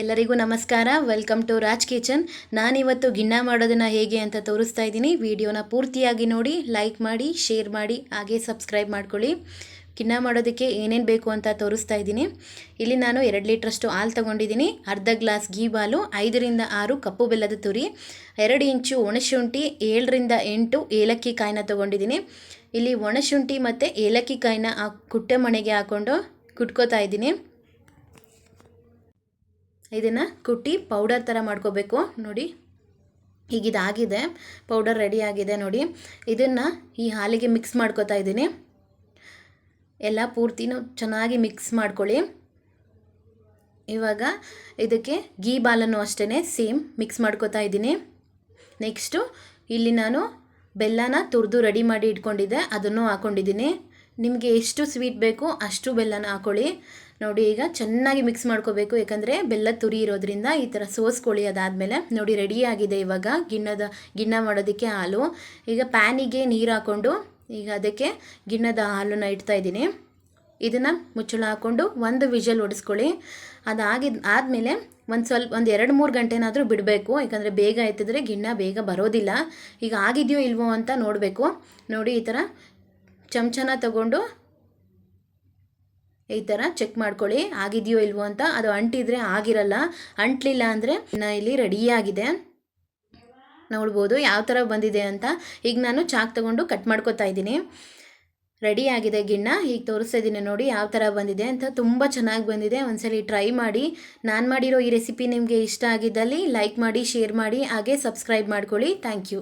ಎಲ್ಲರಿಗೂ ನಮಸ್ಕಾರ. Welcome to Raj kitchen. ನಾನಿವತ್ತು ಗಿಣ್ಣ ಮಾಡೋದನ್ನು ಹೇಗೆ ಅಂತ ತೋರಿಸ್ತಾ ಇದ್ದೀನಿ. ವಿಡಿಯೋನ ಪೂರ್ತಿಯಾಗಿ ನೋಡಿ, ಲೈಕ್ ಮಾಡಿ, ಶೇರ್ ಮಾಡಿ, ಹಾಗೆ ಸಬ್ಸ್ಕ್ರೈಬ್ ಮಾಡ್ಕೊಳ್ಳಿ. ಗಿಣ್ಣ ಮಾಡೋದಕ್ಕೆ ಏನೇನು ಬೇಕು ಅಂತ ತೋರಿಸ್ತಾ ಇದ್ದೀನಿ. ಇಲ್ಲಿ ನಾನು 2 ಲೀಟ್ರಷ್ಟು ಹಾಲು ತೊಗೊಂಡಿದ್ದೀನಿ, ಅರ್ಧ ಗ್ಲಾಸ್ ಗೀ ಹಾಲು, 5 ರಿಂದ 6 ಕಪ್ಪು ಬೆಲ್ಲದ ತುರಿ, 2 ಇಂಚು ಒಣಶುಂಠಿ, 7 ರಿಂದ 8 ಏಲಕ್ಕಿ ಕಾಯಿನ ತೊಗೊಂಡಿದ್ದೀನಿ. ಇಲ್ಲಿ ಒಣಶುಂಠಿ ಮತ್ತು ಏಲಕ್ಕಿ ಕಾಯಿನ ಕುಟ್ಟೆ ಮಣೆಗೆ ಹಾಕ್ಕೊಂಡು ಕುಟ್ಕೋತಾ ಇದ್ದೀನಿ. ಇದನ್ನು ಕುಟ್ಟಿ ಪೌಡರ್ ಥರ ಮಾಡ್ಕೋಬೇಕು. ನೋಡಿ, ಹೀಗಿದಾಗಿದೆ, ಪೌಡರ್ ರೆಡಿ ಆಗಿದೆ. ನೋಡಿ, ಇದನ್ನು ಈ ಹಾಲಿಗೆ ಮಿಕ್ಸ್ ಮಾಡ್ಕೋತಾ ಇದ್ದೀನಿ. ಎಲ್ಲ ಪೂರ್ತಿನೂ ಚೆನ್ನಾಗಿ ಮಿಕ್ಸ್ ಮಾಡ್ಕೊಳ್ಳಿ. ಇವಾಗ ಇದಕ್ಕೆ ಗೀ ಹಾಲನ್ನು ಅಷ್ಟೇ ಸೇಮ್ ಮಿಕ್ಸ್ ಮಾಡ್ಕೋತಾ ಇದ್ದೀನಿ. ನೆಕ್ಸ್ಟು ಇಲ್ಲಿ ನಾನು ಬೆಲ್ಲನ ತುರಿದು ರೆಡಿ ಮಾಡಿ ಇಟ್ಕೊಂಡಿದ್ದೆ, ಅದನ್ನು ಹಾಕ್ಕೊಂಡಿದ್ದೀನಿ. ನಿಮಗೆ ಎಷ್ಟು ಸ್ವೀಟ್ ಬೇಕು ಅಷ್ಟು ಬೆಲ್ಲನ ಹಾಕ್ಕೊಳ್ಳಿ. ನೋಡಿ, ಈಗ ಚೆನ್ನಾಗಿ ಮಿಕ್ಸ್ ಮಾಡ್ಕೋಬೇಕು, ಯಾಕಂದರೆ ಬೆಲ್ಲ ತುರಿ ಇರೋದ್ರಿಂದ ಈ ಥರ ಸೋಸ್ಕೊಳ್ಳಿ. ಅದಾದಮೇಲೆ ನೋಡಿ, ರೆಡಿಯಾಗಿದೆ ಇವಾಗ ಗಿಣ್ಣ ಮಾಡೋದಕ್ಕೆ ಹಾಲು. ಈಗ ಪ್ಯಾನಿಗೆ ನೀರು ಹಾಕ್ಕೊಂಡು ಈಗ ಅದಕ್ಕೆ ಗಿಣ್ಣದ ಹಾಲನ್ನು ಇಡ್ತಾ ಇದ್ದೀನಿ. ಇದನ್ನು ಮುಚ್ಚಳ ಹಾಕ್ಕೊಂಡು 1 ವಿಷಲ್ ಹೊಡಿಸ್ಕೊಳ್ಳಿ. ಆದಮೇಲೆ ಒಂದು 2-3 ಗಂಟೆನಾದರೂ ಬಿಡಬೇಕು, ಯಾಕಂದರೆ ಬೇಗ ಎತ್ತಿದ್ರೆ ಗಿಣ್ಣ ಬೇಗ ಬರೋದಿಲ್ಲ. ಈಗ ಆಗಿದೆಯೋ ಇಲ್ವೋ ಅಂತ ನೋಡಬೇಕು. ನೋಡಿ, ಈ ಥರ ಚಮಚನ ತಗೊಂಡು ಈ ಥರ ಚೆಕ್ ಮಾಡ್ಕೊಳ್ಳಿ, ಆಗಿದೆಯೋ ಇಲ್ವೋ ಅಂತ. ಅದು ಅಂಟಿದ್ರೆ ಆಗಿರಲ್ಲ, ಅಂಟಲಿಲ್ಲ ಅಂದರೆ ಇಲ್ಲಿ ರೆಡಿಯಾಗಿದೆ. ನೋಡ್ಬೋದು ಯಾವ ಥರ ಬಂದಿದೆ ಅಂತ. ಈಗ ನಾನು ಚಾಕ್ ತಗೊಂಡು ಕಟ್ ಮಾಡ್ಕೊತಾ ಇದ್ದೀನಿ. ರೆಡಿಯಾಗಿದೆ ಗಿಣ್ಣ. ಈಗ ತೋರಿಸ್ತಾ ಇದ್ದೀನಿ ನೋಡಿ ಯಾವ ಥರ ಬಂದಿದೆ ಅಂತ. ತುಂಬ ಚೆನ್ನಾಗಿ ಬಂದಿದೆ. ಒಂದ್ಸಲಿ ಟ್ರೈ ಮಾಡಿ. ನಾನು ಮಾಡಿರೋ ಈ ರೆಸಿಪಿ ನಿಮಗೆ ಇಷ್ಟ ಆಗಿದ್ದಲ್ಲಿ ಲೈಕ್ ಮಾಡಿ, ಶೇರ್ ಮಾಡಿ, ಹಾಗೆ ಸಬ್ಸ್ಕ್ರೈಬ್ ಮಾಡ್ಕೊಳ್ಳಿ. Thank you.